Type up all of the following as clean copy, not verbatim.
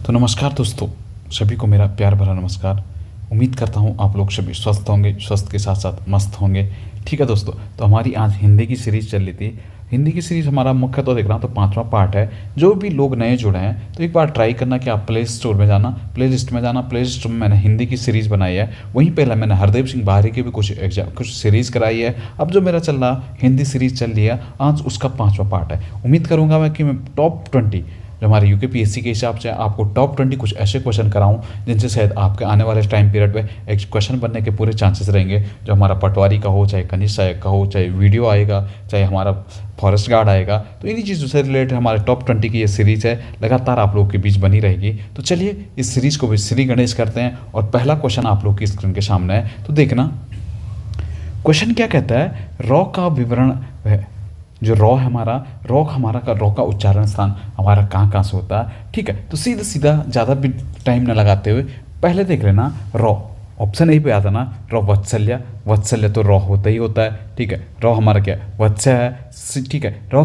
तो नमस्कार दोस्तों, सभी को मेरा प्यार भरा नमस्कार। उम्मीद करता हूँ आप लोग सभी स्वस्थ होंगे, स्वस्थ के साथ साथ मस्त होंगे। ठीक है दोस्तों, तो हमारी आज हिंदी की सीरीज़ चल रही थी। हिंदी की सीरीज़ हमारा मुख्य तो देख रहा हूँ तो 5वां पार्ट है। जो भी लोग नए जुड़े हैं तो एक बार ट्राई करना कि आप प्ले स्टोर में जाना, प्ले लिस्ट में जाना। प्ले लिस्ट में मैंने हिंदी की सीरीज़ बनाई है। वहीं पहले मैंने हरदेव सिंह बाहरी की भी कुछ सीरीज़ कराई है। अब जो मेरा चल रहा हिंदी सीरीज़ चल रही है, आज उसका 5वां पार्ट है। उम्मीद करूँगा मैं कि मैं टॉप 20 जो हमारे यूकेपीएससी के हिसाब से आपको टॉप 20 कुछ ऐसे क्वेश्चन कराऊं जिनसे शायद आपके आने वाले टाइम पीरियड में एक क्वेश्चन बनने के पूरे चांसेस रहेंगे। जो हमारा पटवारी का हो, चाहे खनिज सहायक का हो, चाहे वीडियो आएगा, चाहे हमारा फॉरेस्ट गार्ड आएगा, तो इन्हीं चीज़ों से रिलेटेड हमारे टॉप 20 की ये सीरीज़ है, लगातार आप लोगों के बीच बनी रहेगी। तो चलिए इस सीरीज़ को भी श्री गणेश करते हैं। और पहला क्वेश्चन आप लोग की स्क्रीन के सामने है, तो देखना क्वेश्चन क्या कहता है। रॉ का विवरण है। जो रॉ है हमारा, रॉ का उच्चारण स्थान हमारा कहाँ कहाँ से होता है। ठीक है, तो सीधा सीधा ज़्यादा भी टाइम न लगाते हुए पहले देख लेना रॉ। ऑप्शन ए पे आता ना रॉ वत्सल्य। वत्सल्य तो रॉ होता ही होता है। ठीक है, रॉ हमारा क्या है, वत्स्य है। ठीक है, रॉ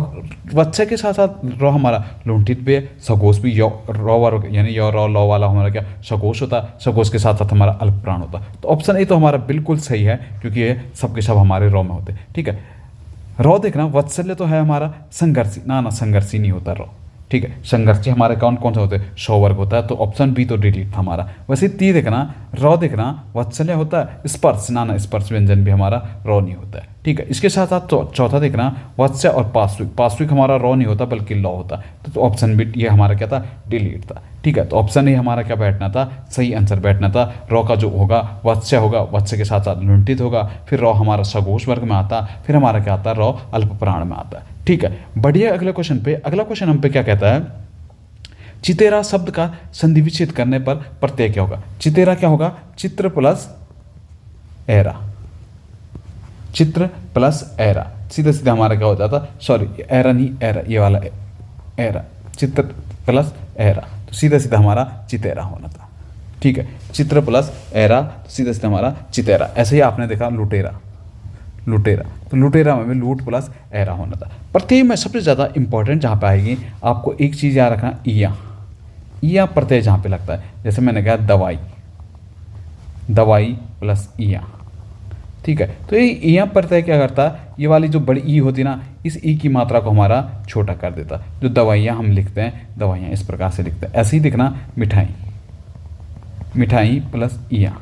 वत्स्य के साथ साथ रॉ हमारा लुंठित भी है, सगोश भी। यो रॉ वर्ग यानी यो रॉ लॉ वाला हमारा क्या सगोश होता है। सगोश के साथ साथ हमारा अल्प प्राण होता है। तो ऑप्शन ए तो हमारा बिल्कुल सही है, क्योंकि ये सबके सब हमारे रॉ में होते हैं। ठीक है, रॉ देखना वत्सल्य तो है हमारा संघर्षी। ना संघर्षी नहीं होता रॉ। ठीक है, संघर्षी हमारे कौन कौन सा होते हैं, सौ वर्ग होता है। तो ऑप्शन बी तो डिलीट था हमारा। वैसे ती देखना रॉ देखना वत्सल्य होता है। स्पर्श ना स्पर्श व्यंजन भी हमारा रॉ नहीं होता है। ठीक है, इसके साथ साथ चौथा देखना वत्स्य और पार्श्विक। पार्श्विक हमारा रॉ नहीं होता बल्कि लॉ होता। तो ऑप्शन बी ये हमारा क्या था, डिलीट था। ठीक है, तो ऑप्शन ए हमारा क्या बैठना था, सही आंसर बैठना था। रॉ का जो होगा वत्स्य होगा, वत्स्य के साथ साथ लुंठित होगा। फिर रॉ हमारा सघोष वर्ग में आता। फिर हमारा क्या आता है, रॉ अल्प प्राण में आता है। ठीक है, बढ़िया। अगले क्वेश्चन पे, अगला क्वेश्चन हम पे क्या कहता है, चितेरा शब्द का संधि विच्छेद करने पर प्रत्यय क्या होगा। चितेरा क्या होगा, चित्र प्लस एरा। चित्र प्लस एरा, सीधा सीधा हमारा क्या हो जाता, सॉरी एरा नहीं, एरा ये वाला एरा। चित्र प्लस एरा, तो सीधा सीधा हमारा चितेरा होना था। ठीक है, चित्र प्लस एरा, तो सीधा सीधा हमारा चितेरा। ऐसे ही आपने देखा लुटेरा। लुटेरा, तो लुटेरा में भी लूट प्लस एरा होना था। प्रत्यय में सबसे ज़्यादा इंपॉर्टेंट जहाँ पे आएगी, आपको एक चीज़ याद रखना, ईया प्रत्यय जहाँ पे लगता है। जैसे मैंने कहा दवाई, दवाई प्लस ईया। ठीक है, तो ये ईया प्रत्यय क्या करता है, ये वाली जो बड़ी ई होती है ना, इस ई की मात्रा को हमारा छोटा कर देता। जो दवाइयाँ हम लिखते हैं, दवाइयाँ इस प्रकार से लिखते हैं। ऐसे ही दिखना मिठाई, मिठाई प्लस ईया।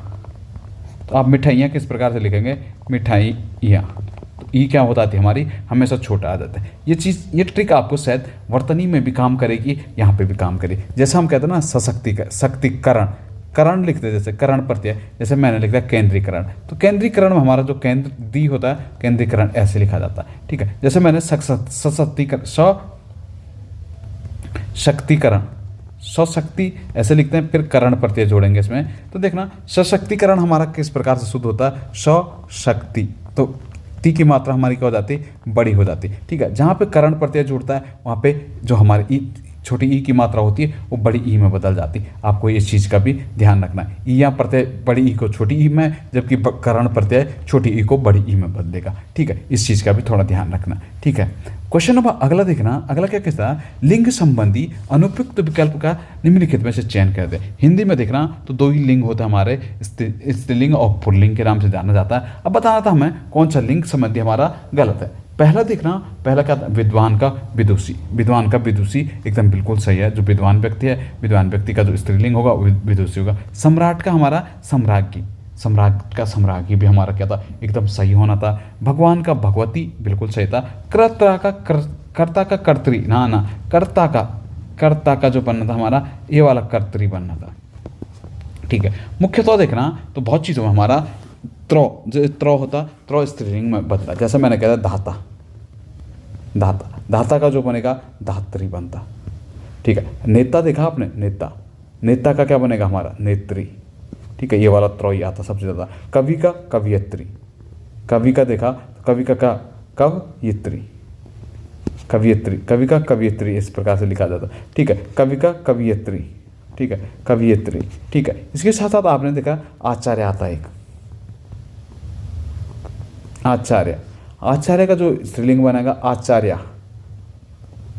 तो आप मिठाइयाँ किस प्रकार से लिखेंगे, मिठाई ईया। तो ई क्या हो जाती है हमारी, हमेशा छोटा आ जाता है। ये चीज़, ये ट्रिक आपको शायद वर्तनी में भी काम करेगी, यहाँ पे भी काम करेगी। जैसे हम कहते हैं ना सशक्तिकरण, करण लिखते हैं। जैसे करण प्रत्यय, जैसे मैंने लिखा केंद्रीकरण। तो केंद्रीकरण में हमारा जो केंद्र दी होता है, केंद्रीकरण ऐसे लिखा जाता है। ठीक है, जैसे मैंने सशक्तिकरण, सशक्ति ऐसे लिखते हैं, फिर करण प्रत्यय जोड़ेंगे इसमें। तो देखना सशक्तिकरण हमारा किस प्रकार से शुद्ध होता है, सशक्ति। तो ती की मात्रा हमारी क्या हो जाती है, बड़ी हो जाती है। ठीक है, जहाँ पे करण प्रत्यय जुड़ता है वहाँ पे जो हमारी ई छोटी ई की मात्रा होती है वो बड़ी ई में बदल जाती है। आपको इस चीज़ का भी ध्यान रखना है। ईया प्रत्यय बड़ी ई को छोटी ई में, जबकि करण प्रत्यय छोटी ई को बड़ी ई में बदलेगा। ठीक है, इस चीज़ का भी थोड़ा ध्यान रखना। ठीक है, क्वेश्चन नंबर अगला देखना। अगला क्या कहता है, लिंग संबंधी अनुपयुक्त विकल्प का निम्नलिखित में से चयन कर दे। हिंदी में देखना तो दो ही लिंग होता है हमारे, स्त्रीलिंग और पुल्लिंग के नाम से जाना जाता है। अब बताना था हमें कौन सा लिंग संबंधी हमारा गलत है। पहला देखना, पहला क्या था, विद्वान का विदुषी। विद्वान का विदुषी एकदम बिल्कुल सही है। जो विद्वान व्यक्ति है, विद्वान व्यक्ति का जो स्त्रीलिंग होगा वो विदुषी होगा। सम्राट का हमारा सम्राज्ञी, सम्राट का सम्राज्ञी भी हमारा क्या था, एकदम सही होना था। भगवान का भगवती बिल्कुल सही था। कर्ता का कर्ता का कर्त्री, ना कर्ता का जो बनना था हमारा, ये वाला कर्त्री बनना था। ठीक है, मुख्यतः देखना तो बहुत चीज़ों में हमारा त्रो होता, त्रो स्त्रीलिंग में बदला। जैसे मैंने कहा धाता, धाता का जो बनेगा धात्री बनता। ठीक है, नेता देखा आपने, नेता का क्या बनेगा हमारा, नेत्री। ठीक है, ये वाला त्रो ही आता सबसे ज़्यादा। कवि का कवियत्री, कवि का देखा तो कवि का कवयित्री, कवि का कवियत्री इस प्रकार से लिखा जाता। ठीक है, कवि का कवियत्री। ठीक है, कवियत्री। ठीक है, इसके साथ साथ आपने देखा आचार्य आता है एक, आचार्य। आचार्य का जो स्त्रीलिंग बनेगा आचार्य,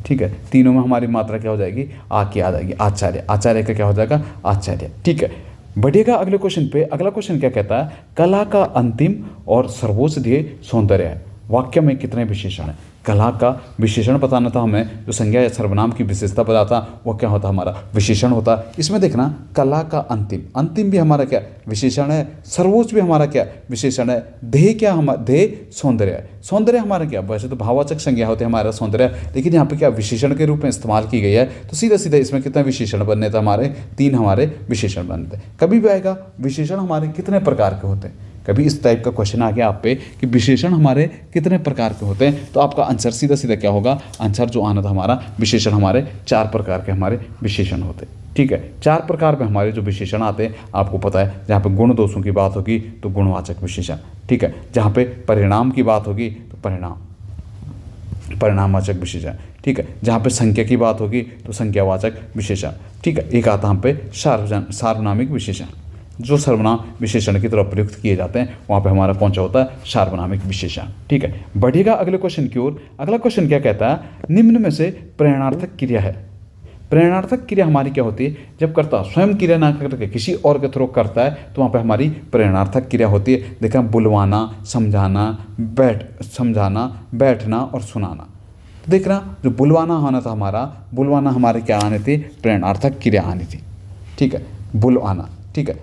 ठीक है, तीनों में हमारी मात्रा क्या हो जाएगी, आ की आ जाएगी, आचार्य। आचार्य का क्या हो जाएगा, आचार्य। ठीक है, बढ़िएगा अगले क्वेश्चन पे। अगला क्वेश्चन क्या कहता है, कला का अंतिम और सर्वोच्च ध्येय सौंदर्य है। वाक्य में कितने विशेषण है। कला का विशेषण बताना था हमें, जो संज्ञा या सर्वनाम की विशेषता बताता वो क्या होता, हमारा विशेषण होता। इसमें देखना, कला का अंतिम, अंतिम भी हमारा क्या विशेषण है, सर्वोच्च भी हमारा क्या विशेषण है, ध्येय क्या हमारा, ध्येय सौंदर्य है। सौंदर्य हमारा क्या, वैसे तो भाववाचक संज्ञा होती है हमारा सौंदर्य, लेकिन यहाँ पे क्या विशेषण के रूप में इस्तेमाल की गई है, तो सीधा सीधा इसमें कितने विशेषण बनने थे, हमारे 3 हमारे विशेषण बनते। कभी भी आएगा विशेषण हमारे कितने प्रकार के होते हैं, कभी इस टाइप का क्वेश्चन आ गया आप पे कि विशेषण हमारे कितने प्रकार के होते हैं, तो आपका आंसर सीधा सीधा क्या होगा, आंसर जो आना था हमारा, विशेषण हमारे 4 प्रकार के हमारे विशेषण होते हैं। ठीक है, 4 प्रकार में हमारे जो विशेषण आते हैं आपको पता है, जहाँ पे गुण दोषों की बात होगी तो गुणवाचक विशेषण। ठीक है, जहाँ पे परिणाम की बात होगी तो परिणामवाचक विशेषण। ठीक है, जहाँ पे संख्या की बात होगी तो संख्यावाचक विशेषण। ठीक है, एक आता हम पे सार्वनामिक विशेषण, जो सर्वनाम विशेषण की तरफ प्रयुक्त किए जाते हैं वहाँ पे हमारा कौन सा होता है, सार्वनामिक विशेषण। ठीक है, बढ़िएगा अगले क्वेश्चन की ओर। अगला क्वेश्चन क्या कहता है, निम्न में से प्रेरणार्थक क्रिया है। प्रेरणार्थक क्रिया हमारी क्या होती है, जब करता स्वयं क्रिया ना करके किसी और के थ्रू करता है तो वहाँ पे हमारी प्रेरणार्थक क्रिया होती है। देखा, बुलवाना, समझाना, बैठना और सुनाना। तो देखना, जो बुलवाना होना था हमारा, बुलवाना हमारे क्या आने थी, प्रेरणार्थक क्रिया आनी थी। ठीक है, बुलवाना। ठीक है,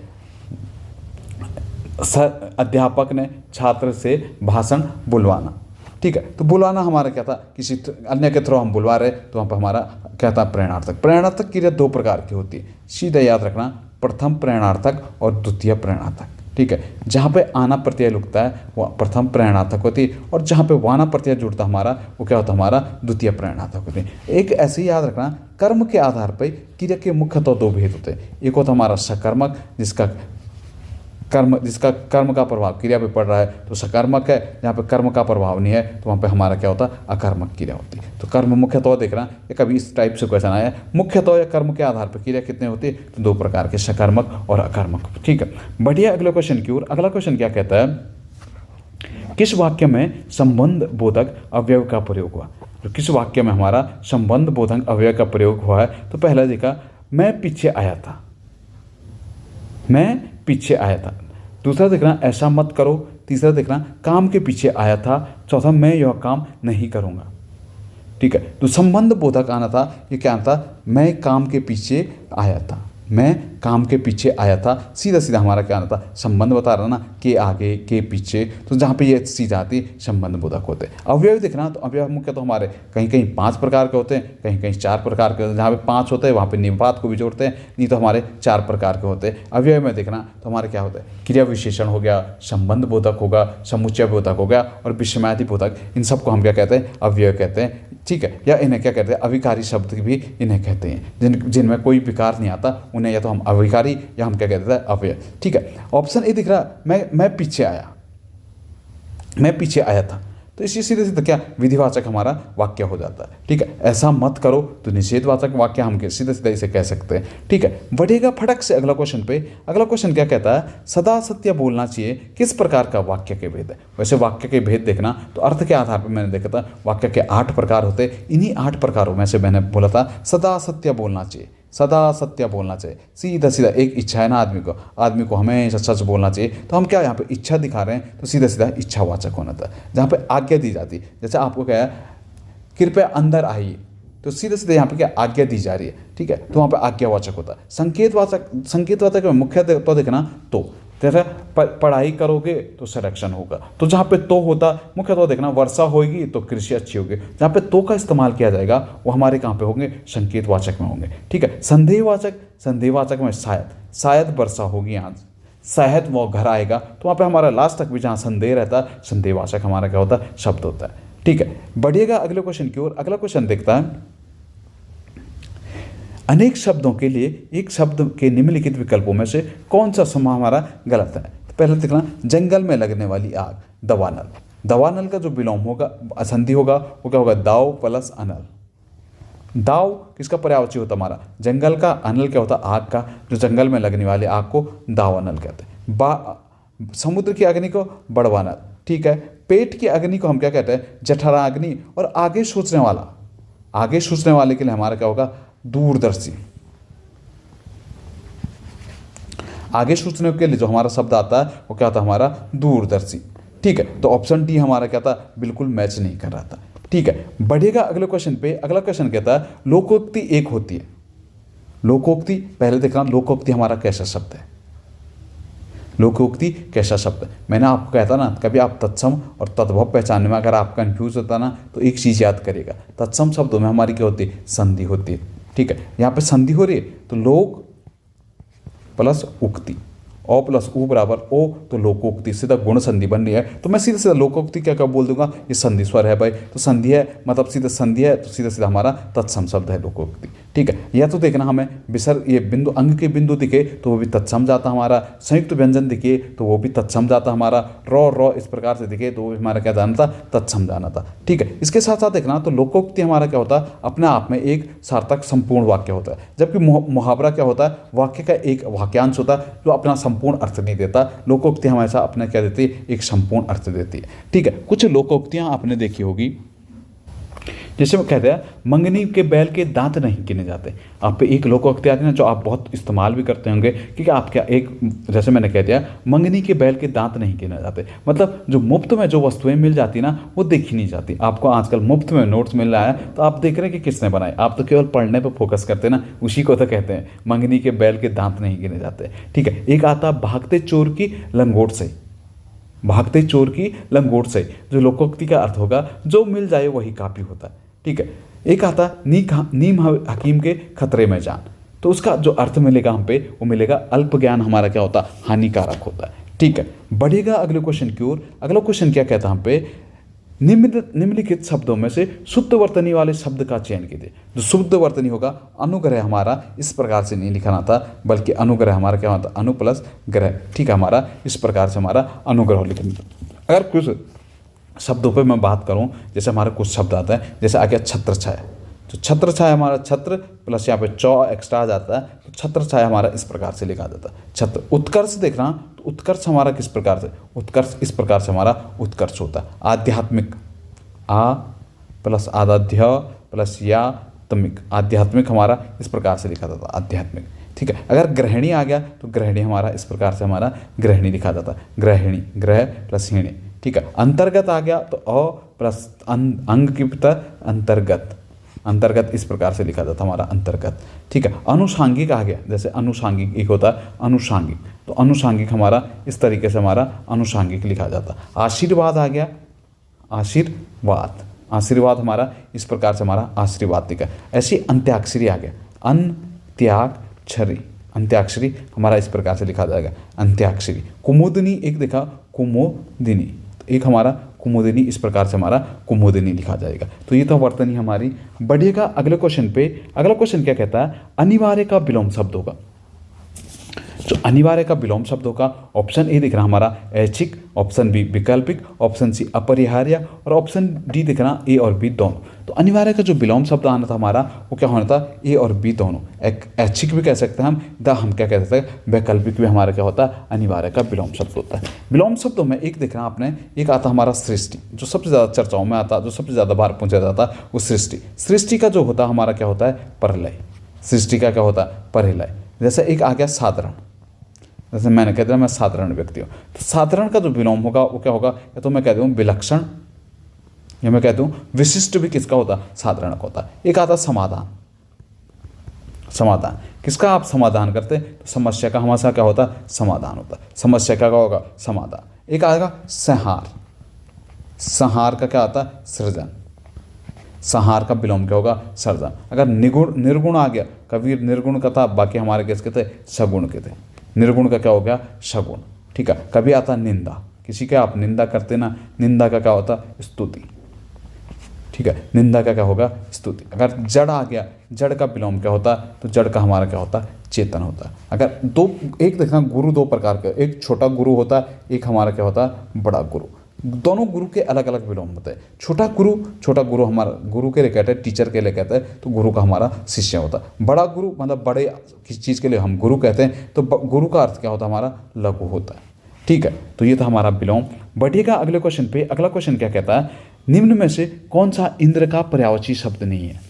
अध्यापक ने छात्र से भाषण बुलवाना। ठीक है, तो बुलवाना हमारा क्या था, किसी अन्य के थ्रू हम बुलवा रहे तो वहाँ पर हमारा क्या था, प्रेरणार्थक। प्रेरणार्थक क्रिया 2 प्रकार की होती है, सीधा याद रखना, प्रथम प्रेरणार्थक और द्वितीय प्रेरणार्थक। ठीक है, जहाँ पे आना प्रत्यय लगता है वो प्रथम प्रेरणार्थक होती है, और जहाँ पे वाना प्रत्यय जुड़ता हमारा वो क्या होता है, हमारा द्वितीय प्रेरणार्थक होती है। एक ऐसे ही याद रखना, कर्म के आधार पर क्रिया के मुख्यतः 2 भेद होते हैं। एक होता हमारा सकर्मक, जिसका कर्म का प्रभाव क्रिया पे पड़ रहा है तो सकर्मक है, जहाँ पे कर्म का प्रभाव नहीं है तो वहाँ पे हमारा क्या होता है, अकर्मक क्रिया होती है। तो कर्म मुख्यतः देखना, ये कभी इस टाइप से क्वेश्चन आया, मुख्यतः या कर्म के आधार पर क्रिया कितने होती है, तो 2 प्रकार के, सकर्मक और अकर्मक। ठीक है, बढ़िया अगले क्वेश्चन की ओर। अगला क्वेश्चन क्या कहता है, किस वाक्य में संबंध बोधक अवयव का प्रयोग हुआ। तो किस वाक्य में हमारा संबंध बोधक अवयव का प्रयोग हुआ है, तो पहला देखा, मैं पीछे आया था, मैं पीछे आया था। दूसरा देखना, ऐसा मत करो। तीसरा देखना, काम के पीछे आया था। चौथा, मैं यह काम नहीं करूँगा। ठीक है, तो संबंध बोधक आना था, ये क्या आना था, मैं काम के पीछे आया था, मैं काम के पीछे आया था। सीधा सीधा हमारा क्या आना था, संबंध बता रहा ना, के आगे के पीछे, तो जहाँ पे ये चीज़ आती है संबंध बोधक होते हैं। अवयव देखना, तो अवयव मुख्य तो हमारे कहीं कहीं 5 प्रकार के होते हैं, कहीं कहीं 4 प्रकार के होते हैं। जहाँ पे 5 होते हैं वहाँ पे निपात को भी जोड़ते हैं, नहीं तो हमारे 4 प्रकार के होते हैं। अवयव में देखना तो हमारे क्या होता है, क्रिया विशेषण हो गया, संबंध बोधक होगा, समुच्चय बोधक हो गया और विषमयादि बोधक। इन सबको हम क्या कहते हैं, अवयव कहते हैं। ठीक है, या इन्हें क्या कहते हैं, अविकारी शब्द भी इन्हें कहते हैं, जिनमें कोई विकार नहीं आता उन्हें या तो हम अविकारी या हम क्या कहते हैं, अवयव। ठीक है, ऑप्शन ए दिख रहा, मैं पीछे आया, मैं पीछे आया था, तो इसी सीधे सीधे क्या विधिवाचक हमारा वाक्य हो जाता है। ठीक है, ऐसा मत करो तो निषेधवाचक वाक्य हम सीधे सीधे इसे कह सकते हैं। ठीक है, बढ़ेगा फटक से अगला क्वेश्चन पे। अगला क्वेश्चन क्या कहता है, सदा सत्य बोलना चाहिए, किस प्रकार का वाक्य के भेद है। वैसे वाक्य के भेद देखना तो अर्थ के आधार पर मैंने देखा था, वाक्य के 8 प्रकार होते, इन्हीं 8 प्रकारों में से मैंने बोला था सदा सत्य बोलना चाहिए, सदा सत्य बोलना चाहिए। सीधा सीधा एक इच्छा है ना आदमी को हमेशा सच बोलना चाहिए, तो हम क्या यहाँ पे इच्छा दिखा रहे हैं, तो सीधा सीधा इच्छावाचक होना था। जहाँ पे आज्ञा दी जाती है, जैसे आपको क्या है, कृपया अंदर आइए, तो सीधे सीधे यहाँ पे क्या आज्ञा दी जा रही है। ठीक है, तो वहाँ पे आज्ञावाचक होता है। संकेतवाचक में मुख्य तो देखना, तो जैसे पढ़ाई करोगे तो संरक्षण होगा, तो जहाँ पे तो होता मुख्य तो देखना, वर्षा होगी तो कृषि अच्छी होगी। जहाँ पे तो का इस्तेमाल किया जाएगा वो हमारे कहाँ पे होंगे, संकेतवाचक में होंगे। ठीक है, संदेहवाचक में शायद वर्षा होगी आज, शायद वो घर आएगा, तो वहाँ पे हमारा लास्ट तक भी जहाँ संदेह रहता है संदेहवाचक हमारा क्या होता है, शब्द होता है। ठीक है, बढ़िएगा अगले क्वेश्चन की ओर। अगला क्वेश्चन देखता है, अनेक शब्दों के लिए एक शब्द के निम्नलिखित विकल्पों में से कौन सा समूह हमारा गलत है। तो पहले देखना, जंगल में लगने वाली आग, दवानल। दवानल का जो विलोम होगा, संधि होगा, वो क्या होगा, दाव प्लस अनल। दाव किसका पर्यायवाची होता हमारा, जंगल का। अनल क्या होता, आग का। जो जंगल में लगने वाले आग को दाव अनल कहते हैं। समुद्र की अग्नि को बड़वानल। ठीक है, पेट की अग्नि को हम क्या कहते हैं, जठराग्नि। और आगे सोचने वाला आगे सोचने वाले के लिए हमारा क्या होगा, दूरदर्शी। आगे सोचने के लिए जो हमारा शब्द आता है वो क्या होता है, हमारा दूरदर्शी। ठीक है, तो ऑप्शन डी हमारा क्या था, बिल्कुल मैच नहीं कर रहा था। ठीक है, बढ़ेगा अगले क्वेश्चन पे। अगला क्वेश्चन कहता है लोकोक्ति एक होती है। लोकोक्ति, पहले देखना लोकोक्ति हमारा कैसा शब्द है, लोकोक्ति कैसा शब्द है। मैंने आपको कहता ना, कभी आप तत्सम और तद्भव पहचानने में अगर आप कंफ्यूज होता ना, तो एक चीज़ याद करिएगा, तत्सम शब्दों में हमारी क्या होती है, संधि होती है। ठीक है, यहाँ पे संधि हो रही है तो लोक प्लस उक्ति, ओ प्लस उ बराबर ओ, तो लोकोक्ति, सीधा गुण संधि बन रही है। तो मैं सीधा सीधा लोकोक्ति क्या क्या बोल दूंगा, ये संधि स्वर है भाई, तो संधि है मतलब सीधा संधि है, तो सीधा सीधा हमारा तत्सम शब्द है लोकोक्ति। ठीक है, या तो देखना हमें विसर्ग, ये बिंदु अंग के बिंदु दिखे तो वो भी तत्सम जाता हमारा, संयुक्त व्यंजन दिखे तो वो भी तत्सम जाता हमारा, रॉ इस प्रकार से दिखे तो वो हमारा क्या जाना था, तत्सम जाना था। ठीक है, इसके साथ साथ देखना तो लोकोक्ति हमारा क्या होता है, अपने आप में एक सार्थक संपूर्ण वाक्य होता है, जबकि मुहावरा क्या होता है, वाक्य का एक वाक्यांश होता है जो अपना संपूर्ण अर्थ नहीं देता। लोकोक्ति हमेशा अपने क्या देती है, एक संपूर्ण अर्थ देती है। ठीक है, कुछ लोकोक्तियां आपने देखी होगी, जैसे वो कहते हैं मंगनी के बैल के दांत नहीं गिने जाते। आप पे एक लोकोक्ति आती है ना जो आप बहुत इस्तेमाल भी करते होंगे, क्योंकि आप क्या एक, जैसे मैंने कह दिया मंगनी के बैल के दांत नहीं गिने जाते, मतलब जो मुफ्त में जो वस्तुएं मिल जाती ना वो देखी नहीं जाती। आपको आजकल मुफ्त में नोट्स मिल रहा है तो आप देख रहे हैं कि किसने बनाए, आप तो केवल पढ़ने पर फोकस करते ना, उसी को तो कहते हैं मंगनी के बैल के दांत नहीं गिने जाते। ठीक है, एक आता भागते चोर की लंगोट से, भागते चोर की लंगोट से, जो लोकोक्ति का अर्थ होगा जो मिल जाए वही काफ़ी होता है। ठीक है, एक आता नीम हकीम के खतरे में जान, तो उसका जो अर्थ मिलेगा हम पे वो मिलेगा अल्प ज्ञान हमारा क्या होता है, हानिकारक होता है। ठीक है, बढ़ेगा अगले क्वेश्चन की ओर। अगला क्वेश्चन क्या कहता है हम पे, निम्नलिखित शब्दों में से शुद्ध वर्तनी वाले शब्द का चयन कीजिए। जो शुद्ध वर्तनी होगा, अनुग्रह हमारा इस प्रकार से नहीं लिखाना था, बल्कि अनुग्रह हमारा क्या होता है, अनु प्लस ग्रह। ठीक है, हमारा इस प्रकार से हमारा अनुग्रह लिखना था। अगर कुछ शब्दों पे मैं बात करूं, जैसे हमारे कुछ शब्द आता है, जैसे आ गया छत्र छाया, तो छत्र छाया हमारा छत्र प्लस यहाँ पे चौ एक्स्ट्रा आ जाता है, तो छत्र छाया हमारा इस प्रकार से लिखा जाता है छत्र। उत्कर्ष देखना, तो उत्कर्ष हमारा किस प्रकार से, उत्कर्ष इस प्रकार से हमारा उत्कर्ष होता है। आध्यात्मिक, आ प्लस आराध्य प्लस या तमिक, आध्यात्मिक हमारा इस प्रकार से लिखा जाता है आध्यात्मिक। ठीक है, अगर ग्रहणी आ गया तो ग्रहणी हमारा इस प्रकार से हमारा ग्रहणी लिखा जाता है, ग्रहिणी, ग्रह प्लस हिणी। ठीक है, अंतर्गत आ गया तो अ प्लस अंग की पितर अंतर्गत, अंतर्गत इस प्रकार से लिखा जाता हमारा अंतर्गत। ठीक है, अनुषांगिक आ गया, जैसे अनुषांगिक एक होता है अनुषांगिक, तो अनुषांगिक हमारा इस तरीके से हमारा अनुषांगिक लिखा जाता। आशीर्वाद आ गया, आशीर्वाद, आशीर्वाद हमारा इस प्रकार से हमारा आशीर्वाद दिखा। ऐसी अंत्याक्षरी आ गया, अंत्याक्षरी, अंत्याक्षरी हमारा इस प्रकार से लिखा जाएगा अंत्याक्षरी। कुमुदिनी एक देखा, कुमोदिनी, तो एक हमारा कुमुदिनी इस प्रकार से हमारा कुमुदिनी लिखा जाएगा। तो ये तो वर्तनी हमारी। बढ़ेगा अगले क्वेश्चन पे। अगला क्वेश्चन क्या कहता है, अनिवार्य का विलोम शब्द होगा। जो अनिवार्य का विलोम शब्द होगा, ऑप्शन ए दिख रहा हमारा ऐच्छिक, ऑप्शन बी वैकल्पिक, ऑप्शन सी अपरिहार्य और ऑप्शन डी दिख रहा ए और बी दोनों। तो अनिवार्य का जो विलोम शब्द आना था हमारा वो क्या होना था, ए और बी दोनों। एक ऐच्छिक भी कह सकते हैं हम क्या कह सकते हैं, वैकल्पिक भी हमारा क्या होता है, अनिवार्य का विलोम शब्द होता है। विलोम शब्दों में एक दिख रहा आपने, एक आता हमारा सृष्टि, जो सबसे ज़्यादा चर्चाओं में आता, जो सबसे ज़्यादा बार पूछा जाता है वो सृष्टि। सृष्टि का जो होता है हमारा क्या होता है, प्रलय। सृष्टि का क्या होता है, प्रलय। जैसे एक आ गया साधारण, जैसे मैंने कह दिया मैं साधारण व्यक्ति हूँ, तो साधारण का जो विलोम होगा वो क्या होगा, या तो मैं कह दूँ विलक्षण, या मैं कह दूँ विशिष्ट भी किसका होता, साधारण का होता है। एक आता समाधान, समाधान किसका आप समाधान करते हैं, तो समस्या का हमारा क्या होता है, समाधान होता है। समस्या का होगा समाधान। एक आएगा संहार, संहार का क्या आता है, सृजन। संहार का विलोम क्या होगा, सृजन। अगर निर्गुण आ गया, कबीर निर्गुण का था, बाकी हमारे किसके थे, सगुण के थे। निर्गुण का क्या हो गया, सगुण। ठीक है, कभी आता निंदा, किसी का आप निंदा करते ना, निंदा का क्या होता, स्तुति। ठीक है, निंदा का क्या होगा, स्तुति। अगर जड़ आ गया, जड़ का विलोम क्या होता, तो जड़ का हमारा क्या होता, चेतन होता है। अगर दो, एक देखना गुरु दो प्रकार के, एक छोटा गुरु होता है, एक हमारा क्या होता है, बड़ा गुरु। दोनों गुरु के अलग अलग विलोम होते हैं। छोटा गुरु हमारा गुरु के लिए कहते हैं, टीचर के लिए कहते हैं, तो गुरु का हमारा शिष्य होता है। बड़ा गुरु मतलब बड़े किसी चीज़ के लिए हम गुरु कहते हैं, तो गुरु का अर्थ क्या होता है, हमारा लघु होता है। ठीक है, तो ये था हमारा विलोम। बढ़िएगा अगले क्वेश्चन पे। अगला क्वेश्चन क्या कहता है, निम्न में से कौन सा इंद्र का पर्यायवाची शब्द नहीं है।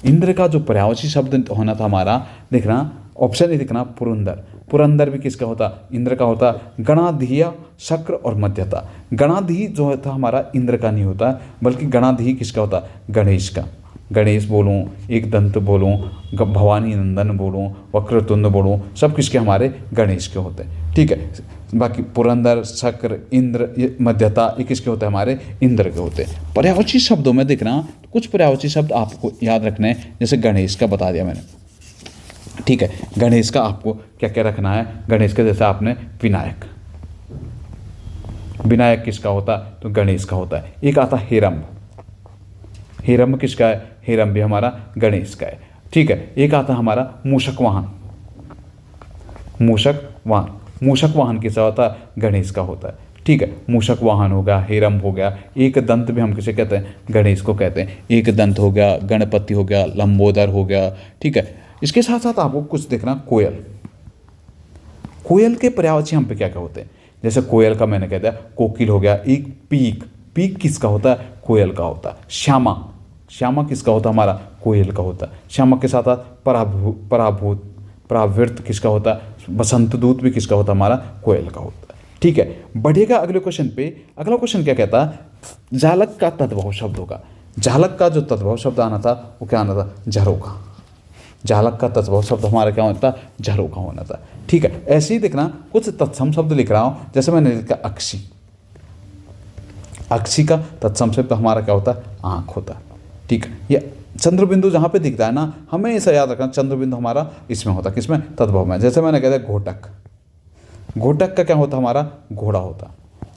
इंद्र का जो पर्यायवाची शब्द होना था हमारा, देखना ऑप्शन ए देखना पुरंदर। पुरंदर भी किसका होता? इंद्र का होता। गणाधिया, शक्र और मध्यता। गणाधि जो था हमारा इंद्र का नहीं होता, बल्कि गणाधि किसका होता? गणेश का। गणेश बोलूँ, एक दंत बोलूँ, भवानी नंदन बोलूँ, वक्रतुंड बोलूँ, सब किसके? हमारे गणेश के होते हैं। ठीक है, बाकी पुरंदर, शक्र, इंद्र, ये मध्यता, ये किसके होते हैं? हमारे इंद्र के होते हैं। पर्यायवाची शब्दों में देखना कुछ पर्यायवाची शब्द आपको याद रखने हैं, जैसे गणेश का बता दिया मैंने। ठीक है, गणेश का आपको क्या क्या रखना है? गणेश का जैसे आपने विनायक, विनायक किसका होता? तो गणेश का होता है। एक आता हेरम्ब, हेरम्ब किसका है? हेरम्ब भी हमारा गणेश का है। ठीक है, एक आता हमारा मूषक वाहन, मूषक वाहन, मूषक वाहन किसका होता है? गणेश का होता है। ठीक है, मूषक वाहन हो गया, हेरम्ब हो गया। एक दंत भी हम किसे कहते हैं? गणेश को कहते हैं। एक दंत हो गया, गणपति हो गया, लंबोदर हो गया। ठीक है, इसके साथ साथ आपको कुछ देखना, कोयल। कोयल के पर्यायवाची हम पे क्या क्या होते हैं? जैसे कोयल का मैंने कह दिया कोकिल हो गया। एक पीक, पीक किसका होता है? कोयल का होता है। श्यामा, श्यामा किसका होता है? हमारा कोयल का होता है। श्यामा के साथ साथ पराभूत, परावृत किसका होता है? बसंत दूत भी किसका होता है? हमारा कोयल का होता है। ठीक है, बढ़ेगा अगले क्वेश्चन पे। अगला क्वेश्चन क्या कहता है? जालक का तद्भव शब्द होगा। जालक का जो तद्भव शब्द आना था वो क्या आना था? झरोखा। जालक का तद्भव शब्द हमारा क्या होता था? झरोखा होना था। ठीक है, ऐसे ही देखना कुछ तत्सम शब्द लिख रहा हूं, जैसे मैंने लिखा अक्षी। अक्षी का तत्सम शब्द हमारा क्या होता है? आंख होता है। ठीक है, ये चंद्रबिंदु जहां पे दिखता है ना, हमें ऐसा याद रखना, चंद्रबिंदु हमारा इसमें होता है, किसमें? तद्भव में। जैसे मैंने कहा था घोटक, घोटक का क्या होता? हमारा घोड़ा होता।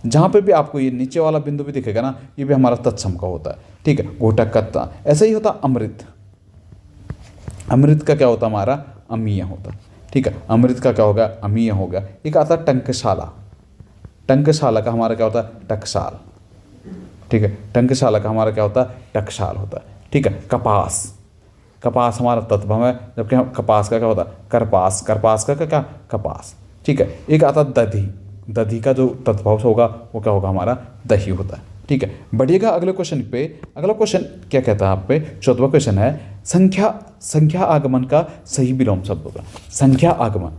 जहां पे भी आपको ये नीचे वाला बिंदु भी दिखेगा ना, ये भी हमारा तत्सम का होता है। ठीक है, घोटक का। ऐसा ही होता अमृत, अमृत का क्या होता? हमारा अमीय होता। ठीक है, अमृत का क्या होगा? अमीय हो गया। एक आता टंकशाला, टंकशाला का हमारा क्या होता है? टकसाल। ठीक है, टंकशाला का हमारा क्या होता है? टकसाल होता है। ठीक है, कपास, कपास हमारा तत्भव है, जबकि कपास का क्या होता है? करपास, करपास का क्या? कपास। ठीक है, एक आता दधी, दधी का जो तत्भव होगा वो क्या होगा? हमारा दही होता है। ठीक है, बढ़िएगा अगले क्वेश्चन पे। अगला क्वेश्चन क्या कहता है आप पे? 14वां क्वेश्चन है संख्या, संख्या आगमन का सही विलोम शब्द होगा। संख्या आगमन,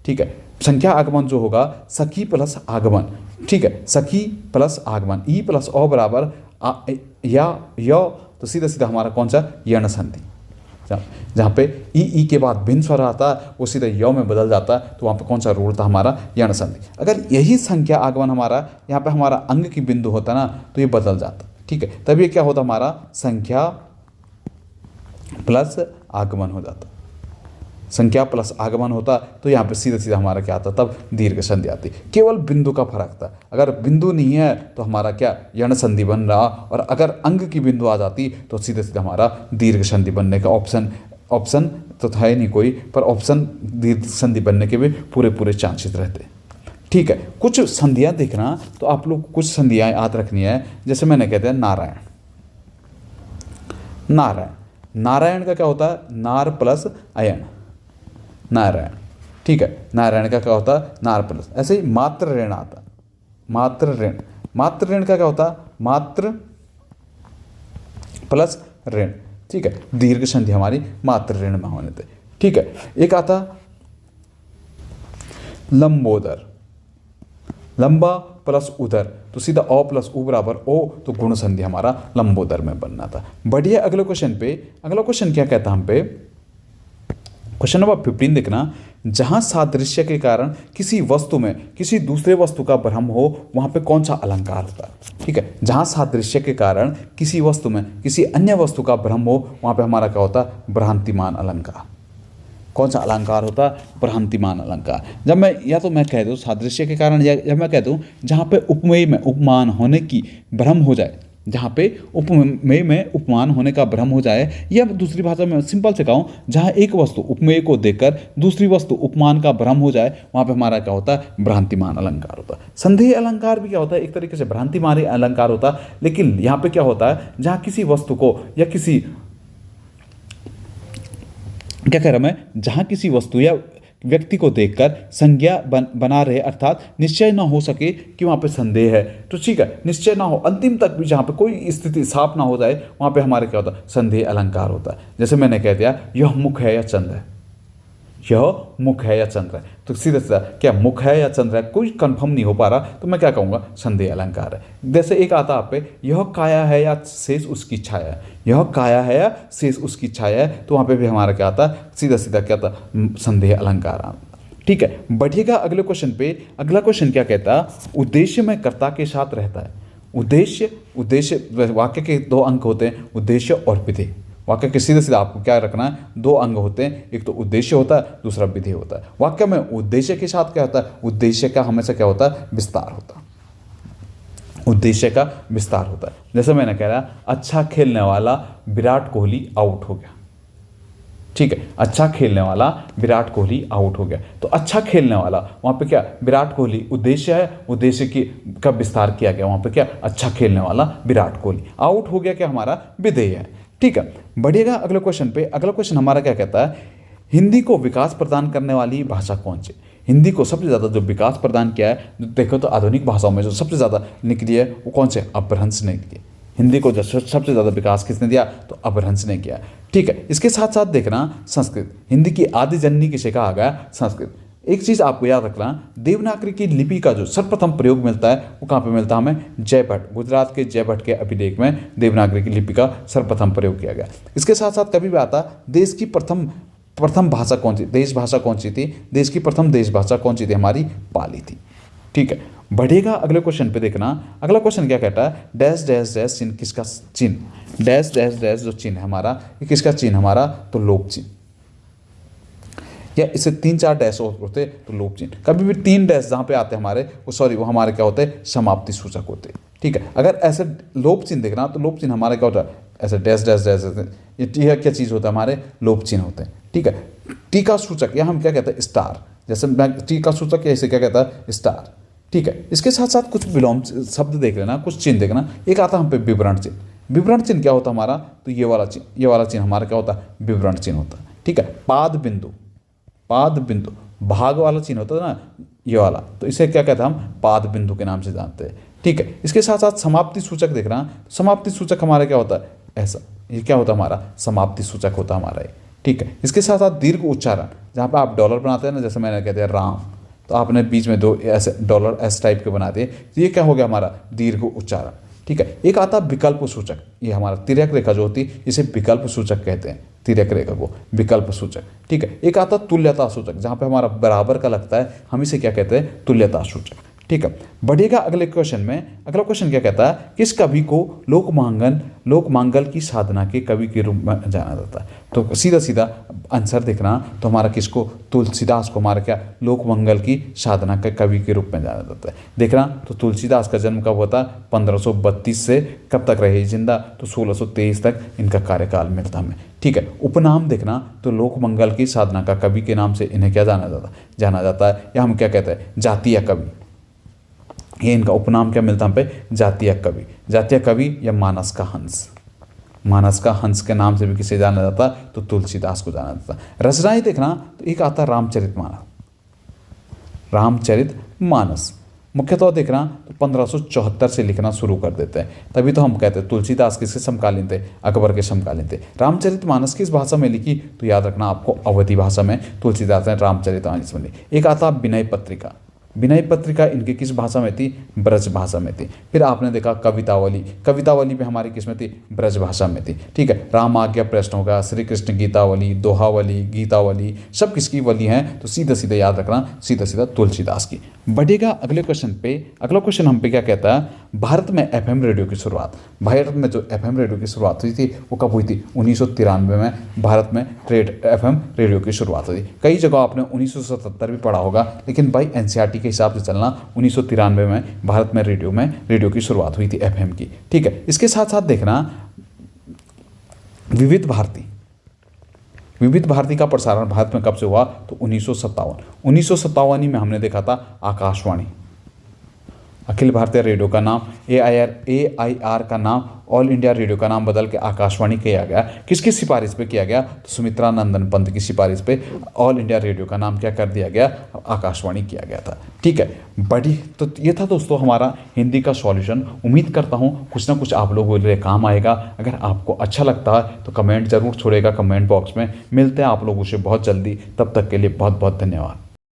ठीक है, संख्या आगमन जो होगा सखी प्लस आगमन। ठीक है, सखी प्लस आगमन, ई प्लस ओ बराबर या तो सीधा सीधा हमारा कौन सा? यण संधि। जहाँ पे ई के बाद भिन्न स्वर आता है वो सीधा य में बदल जाता है, तो वहाँ पे कौन सा रूल था? हमारा यण संधि। अगर यही संख्या आगमन हमारा यहाँ पे हमारा अंग की बिंदु होता ना, तो ये बदल जाता। ठीक है, तब ये क्या होता? हमारा संख्या प्लस आगमन हो जाता। संख्या प्लस आगमन होता तो यहाँ पे सीधा सीधा हमारा क्या आता? तब दीर्घ संधि आती। केवल बिंदु का फर्क था। अगर बिंदु नहीं है तो हमारा क्या? यण संधि बन रहा, और अगर अंग की बिंदु आ जाती तो सीधा सीधा हमारा दीर्घ संधि बनने का ऑप्शन तो था ही नहीं कोई, पर ऑप्शन दीर्घ संधि बनने के भी पूरे चांसेस रहते। ठीक है, कुछ संधियाँ देखना, तो आप लोग कुछ संधियाँ याद रखनी है। जैसे मैंने कहते हैं नारायण, नारायण, नारायण का क्या होता है? नार प्लस अयन, नारायण। ठीक है, नारायण का क्या होता है? नार प्लस। ऐसे ही मात्र ऋण आता, मात्र ऋण, मात्र ऋण का क्या होता है? मात्र प्लस ऋण। ठीक है, दीर्घ संधि हमारी मात्र ऋण में होने थे। ठीक है, एक आता लंबोदर, लंबा प्लस उदर, तो सीधा ओ प्लस उ बराबर ओ, तो गुण संधि हमारा लंबोदर में बनना था। बढ़िया अगले क्वेश्चन पे। अगला क्वेश्चन क्या कहता है हम पे? क्वेश्चन नंबर 15 देखना, जहां सादृश्य के कारण किसी वस्तु में किसी दूसरे वस्तु का भ्रम हो वहां पे कौन सा अलंकार होता है? ठीक है, जहां सादृश्य के कारण किसी वस्तु में किसी अन्य वस्तु का भ्रम हो वहां पे हमारा क्या होता है? भ्रांतिमान अलंकार। कौन सा अलंकार होता है? भ्रांतिमान अलंकार। जब मैं या तो मैं कह दूँ सादृश्य के कारण, या जब मैं कह दूँ जहाँ पे उपमेय में उपमान होने की भ्रम हो जाए, जहाँ पे उपमेय में उपमान होने का भ्रम हो जाए, या दूसरी भाषा में सिंपल से कहूँ, जहाँ एक वस्तु उपमेय को देखकर दूसरी वस्तु उपमान का भ्रम हो जाए, वहाँ पे हमारा क्या होता है? भ्रांतिमान अलंकार होता है। संदेह अलंकार भी क्या होता है? एक तरीके से भ्रांतिमान अलंकार होता है, लेकिन यहाँ पे क्या होता है? जहाँ किसी वस्तु को या किसी क्या कह रहा मैं, जहाँ किसी वस्तु या व्यक्ति को देखकर संज्ञा बना रहे, अर्थात निश्चय ना हो सके कि वहाँ पे संदेह है। तो ठीक है, निश्चय ना हो, अंतिम तक भी जहाँ पे कोई स्थिति साफ ना हो जाए वहाँ पे हमारे क्या होता है, संदेह अलंकार होता है। जैसे मैंने कह दिया यह मुख है या चंद्र है, यह मुख है या चंद्र है, तो सीधा सीधा क्या मुख है या चंद्र है, कोई कंफर्म नहीं हो पा रहा, तो मैं क्या कहूँगा, संदेह अलंकार है। जैसे एक आता आप पे, यह काया है या शेष उसकी छाया है, यह काया है या शेष उसकी छाया है, तो वहाँ पे भी हमारा क्या आता, सीधा सीधा क्या था, संदेह अलंकार आता। ठीक है, बढ़िएगा अगले क्वेश्चन पे। अगला क्वेश्चन क्या कहता, उद्देश्य में कर्ता के साथ रहता है। उद्देश्य वाक्य के दो अंग होते हैं, उद्देश्य और विधेय। वाक्य के सीधे सीधा आपको क्या रखना है, दो अंग होते हैं, एक तो उद्देश्य होता है, दूसरा विधेय होता है। वाक्य में उद्देश्य के साथ क्या होता है, उद्देश्य का हमेशा क्या होता है, विस्तार होता है, उद्देश्य का विस्तार होता है। जैसे मैंने कह रहा, अच्छा खेलने वाला विराट कोहली आउट हो गया। ठीक है, अच्छा खेलने वाला विराट कोहली आउट हो गया, तो अच्छा खेलने वाला वहाँ पे क्या, विराट कोहली उद्देश्य है, उद्देश्य की का विस्तार किया गया, वहाँ पे क्या, अच्छा खेलने वाला विराट कोहली आउट हो गया, क्या हमारा विधेय है। ठीक है, बढ़िएगा अगले क्वेश्चन पे। अगला क्वेश्चन हमारा क्या कहता है, हिंदी को विकास प्रदान करने वाली भाषा कौन सी। हिंदी को सबसे ज़्यादा जो विकास प्रदान किया है, देखो तो आधुनिक भाषाओं में जो सबसे ज़्यादा निकली है वो कौन से, अपभ्रंश ने निकली है। हिंदी को जो सबसे ज़्यादा विकास किसने दिया, तो अपभ्रंश ने किया। ठीक है, इसके साथ साथ देखना संस्कृत, हिंदी की आदि जननी किसे कहा गया, संस्कृत। एक चीज़ आपको याद रखना, देवनागरी की लिपि का जो सर्वप्रथम प्रयोग मिलता है वो कहाँ पे मिलता है हमें, जयभट्ट, गुजरात के जयभट्ट के अभिलेख में देवनागरी की लिपि का सर्वप्रथम प्रयोग किया गया। इसके साथ साथ कभी भी आता, देश की प्रथम भाषा कौन सी, देश भाषा कौन सी थी, देश की प्रथम देश भाषा कौन सी थी, हमारी पाली थी। ठीक है, बढ़ेगा अगले क्वेश्चन पे। देखना अगला क्वेश्चन क्या कहता है, डैश डैश डैश चिन्ह किसका चिन्ह, डैश डैश डैश जो चिन्ह है हमारा, ये किसका चिन्ह हमारा, तो लोक चिन्ह, या इसे 3-4 डैश होते तो लोक चिन्ह। कभी भी 3 डैश जहाँ पे आते हैं हमारे, वो हमारे क्या होते हैं, समाप्ति सूचक होते हैं। ठीक है, अगर ऐसे लोप चिन्ह देखना, तो लोप चिन्ह हमारे क्या होता है, ऐसे डैश डैश डैश, ये क्या चीज़ होता है, हमारे लोप चिन्ह होते हैं। ठीक है, टीका सूचक या हम क्या कहते हैं, स्टार, जैसे टीका सूचक या इसे क्या कहता है, स्टार। ठीक है, इसके साथ साथ कुछ विलोम शब्द देख लेना, कुछ चिन्ह देखना। एक आता हम पे विवरण चिन्ह, विवरण चिन्ह क्या होता है हमारा, तो ये वाला चिन्ह हमारा क्या होता है, विवरण चिन्ह होता है। ठीक है, पाद बिंदु भाग वाला चिन्ह होता है ना, ये वाला, तो इसे क्या कहते हैं हम, पाद बिंदु के नाम से जानते हैं। ठीक है, इसके साथ साथ समाप्ति सूचक देखना, समाप्ति सूचक हमारा क्या होता है, ऐसा, ये क्या होता है हमारा, समाप्ति सूचक होता है हमारा ये। ठीक है, इसके साथ साथ दीर्घ उच्चारण, जहाँ पे आप डॉलर बनाते हैं ना, जैसे मैंने कहते हैं राम, तो आपने बीच में 2 ऐसे डॉलर एस टाइप के बना दिए, तो ये क्या हो गया हमारा, दीर्घ उच्चारण। ठीक है, एक आता विकल्प सूचक, ये हमारा तिर्यक रेखा जो होती है इसे विकल्प सूचक कहते हैं, तिर्यक रेखा को विकल्प सूचक। ठीक है, एक आता तुल्यता सूचक, जहाँ पे हमारा बराबर का लगता है, हम इसे क्या कहते हैं, तुल्यता सूचक। ठीक है, बढ़िएगा अगले क्वेश्चन में। अगला क्वेश्चन क्या कहता है, किस कवि को लोकमांगल की साधना के कवि के रूप में जाना जाता है। तो सीधा सीधा आंसर देखना, तो हमारा किसको, तुलसीदास को हमारा क्या, लोकमंगल की साधना के कवि के रूप में जाना जाता है। देखना, तो तुलसीदास का जन्म कब होता है, 1532 से कब तक रहे जिंदा, तो 1623 तक इनका कार्यकाल मिलता हमें। ठीक है, उपनाम देखना, तो लोकमंगल की साधना का कवि के नाम से इन्हें क्या जाना जाता है, या हम क्या कहते हैं, जातीय कवि, ये इनका उपनाम क्या मिलता है हम पे, जातीय कवि या मानस का हंस के नाम से भी किसे जाना जाता, तो तुलसीदास को जाना जाता। रचनाएं देखना, तो एक आता रामचरितमानस, मुख्यतः देखना तो 1574 से लिखना शुरू कर देते हैं, तभी तो हम कहते हैं तुलसीदास किसके समकालीन थे, अकबर के समकालीन थे। रामचरितमानस किस भाषा में लिखी, तो याद रखना आपको, अवधी भाषा में तुलसीदास ने रामचरितमानस में लिखी। एक आता विनय पत्रिका इनकी किस भाषा में थी, ब्रज भाषा में थी। फिर आपने देखा कवितावली भी हमारी किस में थी, ब्रज भाषा में थी। ठीक है, राम आज्ञा प्रश्न होगा, श्री कृष्ण गीतावली, दोहावली, गीतावली, सब किसकी वली हैं, तो सीधा याद रखना, सीधा तुलसीदास की। बढ़ेगा अगले क्वेश्चन पे। अगला क्वेश्चन हम पे क्या कहता है, भारत में FM रेडियो की शुरुआत, भारत में जो FM रेडियो की शुरुआत हुई थी वो कब हुई थी, 1993 में भारत में FM रेडियो की शुरुआत हुई थी। कई जगह आपने 1977 भी पढ़ा होगा, लेकिन भाई NCERT के हिसाब से चलना, 1993 में भारत में रेडियो की शुरुआत हुई थी, FM की। ठीक है, इसके साथ साथ देखना विविध भारती का प्रसारण भारत में कब से हुआ, तो 1957 में हमने देखा था आकाशवाणी अखिल भारतीय रेडियो का नाम AIR का नाम ऑल इंडिया रेडियो का नाम बदल के आकाशवाणी किया गया। किसकी सिफारिश पे किया गया? तो सुमित्रा नंदन पंत की सिफारिश पे ऑल इंडिया रेडियो का नाम क्या कर दिया गया? आकाशवाणी किया गया था। ठीक है, बड़ी तो ये था दोस्तों हमारा हिंदी का सॉल्यूशन। उम्मीद करता हूँ कुछ ना कुछ आप लोगों के लिए काम आएगा। अगर आपको अच्छा लगता है तो कमेंट जरूर छोड़ेगा कमेंट बॉक्स में। मिलते हैं आप लोगों से बहुत जल्दी, तब तक के लिए बहुत बहुत धन्यवाद।